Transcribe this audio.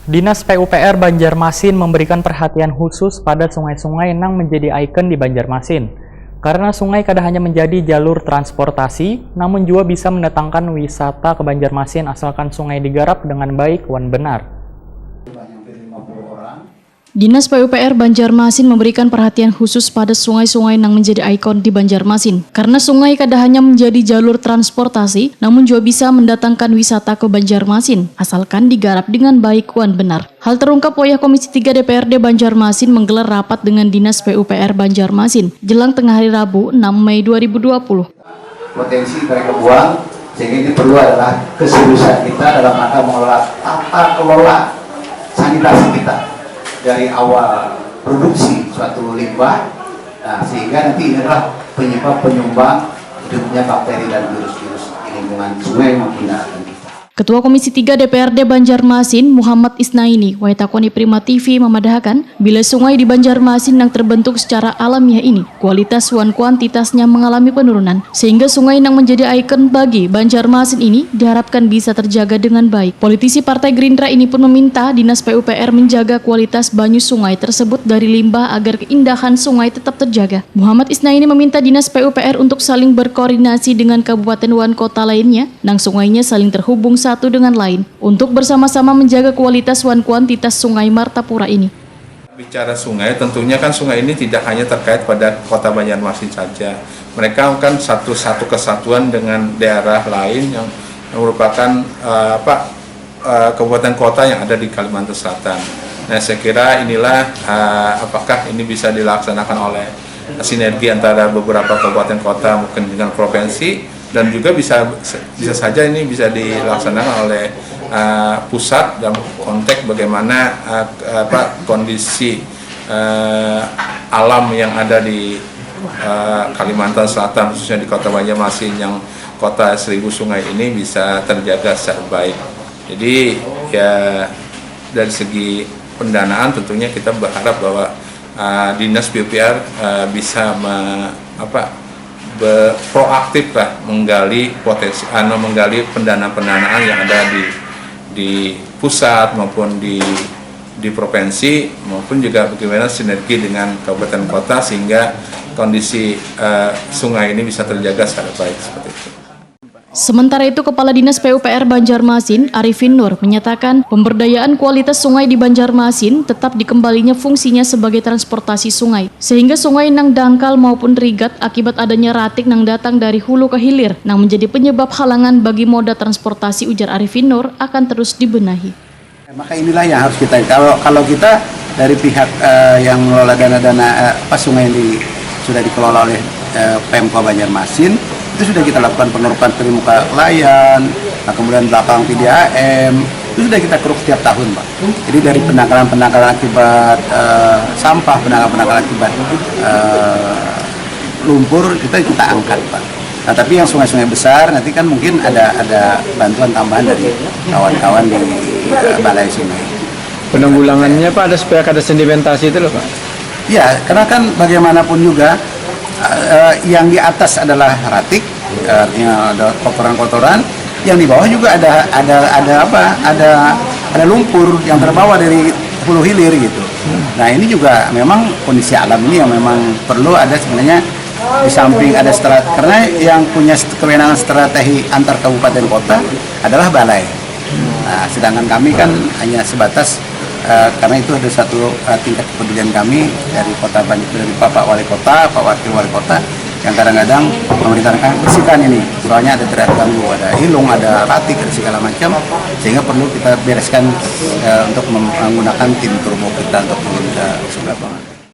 Dinas PUPR Banjarmasin memberikan perhatian khusus pada sungai-sungai yang menjadi ikon di Banjarmasin. Karena sungai kada hanya menjadi jalur transportasi, namun juga bisa mendatangkan wisata ke Banjarmasin asalkan sungai digarap dengan baik dan benar. Dinas PUPR Banjarmasin memberikan perhatian khusus pada sungai-sungai yang menjadi ikon di Banjarmasin. Karena sungai kada hanya menjadi jalur transportasi, namun juga bisa mendatangkan wisata ke Banjarmasin, asalkan digarap dengan baik dan benar. Hal terungkap oleh Komisi 3 DPRD Banjarmasin menggelar rapat dengan Dinas PUPR Banjarmasin jelang tengah hari Rabu 6 Mei 2020. Potensi mereka buang, sehingga ini perlu adalah keseriusan kita dalam rangka mengelola tata kelola sanitasi kita dari awal produksi suatu limbah, sehingga nanti ini adalah penyumbang hidupnya bakteri dan virus-virus di lingkungan sungai maupun daratan kita. Ketua Komisi 3 DPRD Banjarmasin, Muhammad Isnaini, Waitakoni Prima TV memadahkan, bila sungai di Banjarmasin yang terbentuk secara alamiah ini, kualitas dan kuantitasnya mengalami penurunan, sehingga sungai yang menjadi ikon bagi Banjarmasin ini diharapkan bisa terjaga dengan baik. Politisi Partai Gerindra ini pun meminta Dinas PUPR menjaga kualitas banyu sungai tersebut dari limbah agar keindahan sungai tetap terjaga. Muhammad Isnaini meminta Dinas PUPR untuk saling berkoordinasi dengan kabupaten dan kota lainnya, nang sungainya saling terhubung satu dengan lain untuk bersama-sama menjaga kualitas dan kuantitas sungai Martapura ini. Bicara sungai, tentunya kan sungai ini tidak hanya terkait pada kota Banjarmasin saja. Mereka kan satu kesatuan dengan daerah lain yang merupakan kabupaten kota yang ada di Kalimantan Selatan. Nah, saya kira inilah apakah ini bisa dilaksanakan oleh sinergi antara beberapa kabupaten kota mungkin dengan provinsi, dan juga bisa saja ini bisa dilaksanakan oleh pusat dalam konteks bagaimana kondisi alam yang ada di Kalimantan Selatan, khususnya di kota Banjarmasin yang kota 1000 sungai ini bisa terjaga secara baik. Jadi ya dari segi pendanaan tentunya kita berharap bahwa Dinas PUPR bisa proaktif lah menggali potensi, menggali pendanaan yang ada di pusat maupun di provinsi, maupun juga bagaimana sinergi dengan kabupaten kota sehingga kondisi sungai ini bisa terjaga secara baik seperti itu. Sementara itu, Kepala Dinas PUPR Banjarmasin, Arifin Nur, menyatakan pemberdayaan kualitas sungai di Banjarmasin tetap dikembalinya fungsinya sebagai transportasi sungai. Sehingga sungai nang dangkal maupun rigat akibat adanya ratik nang datang dari hulu ke hilir, nang menjadi penyebab halangan bagi moda transportasi, ujar Arifin Nur, akan terus dibenahi. Maka inilah yang harus kita, kalau kita dari pihak yang mengelola dana-dana sungai yang sudah dikelola oleh Pemko Banjarmasin, itu sudah kita lakukan pengerukan perimuka layan, kemudian belakang PDAM, itu sudah kita keruk setiap tahun, Pak. Jadi dari penangkalan akibat sampah, penangkalan akibat lumpur, kita angkat, Pak. Nah, tapi yang sungai-sungai besar nanti kan mungkin ada bantuan tambahan dari kawan-kawan di balai sungai. Penanggulangannya, Pak, ada supaya ada sedimentasi itu loh, Pak? Ya, karena kan bagaimanapun juga yang di atas adalah ratik, artinya ada kotoran-kotoran, yang di bawah juga ada lumpur yang terbawa dari hulu hilir gitu. Nah, ini juga memang kondisi alam ini yang memang perlu ada sebenarnya, di samping ada karena yang punya kewenangan strategi antar kabupaten kota adalah balai. Nah, sedangkan kami kan hanya sebatas karena itu ada satu tingkat kepedulian kami dari Bapak Wali Kota, Pak Wakil Wali Kota, yang kadang-kadang memerintahkan bersihkan ini, soalnya ada terganggu, ada hilung, ada ratik, ada segala macam, sehingga perlu kita bereskan untuk menggunakan tim turbo kita untuk menunda lapangan.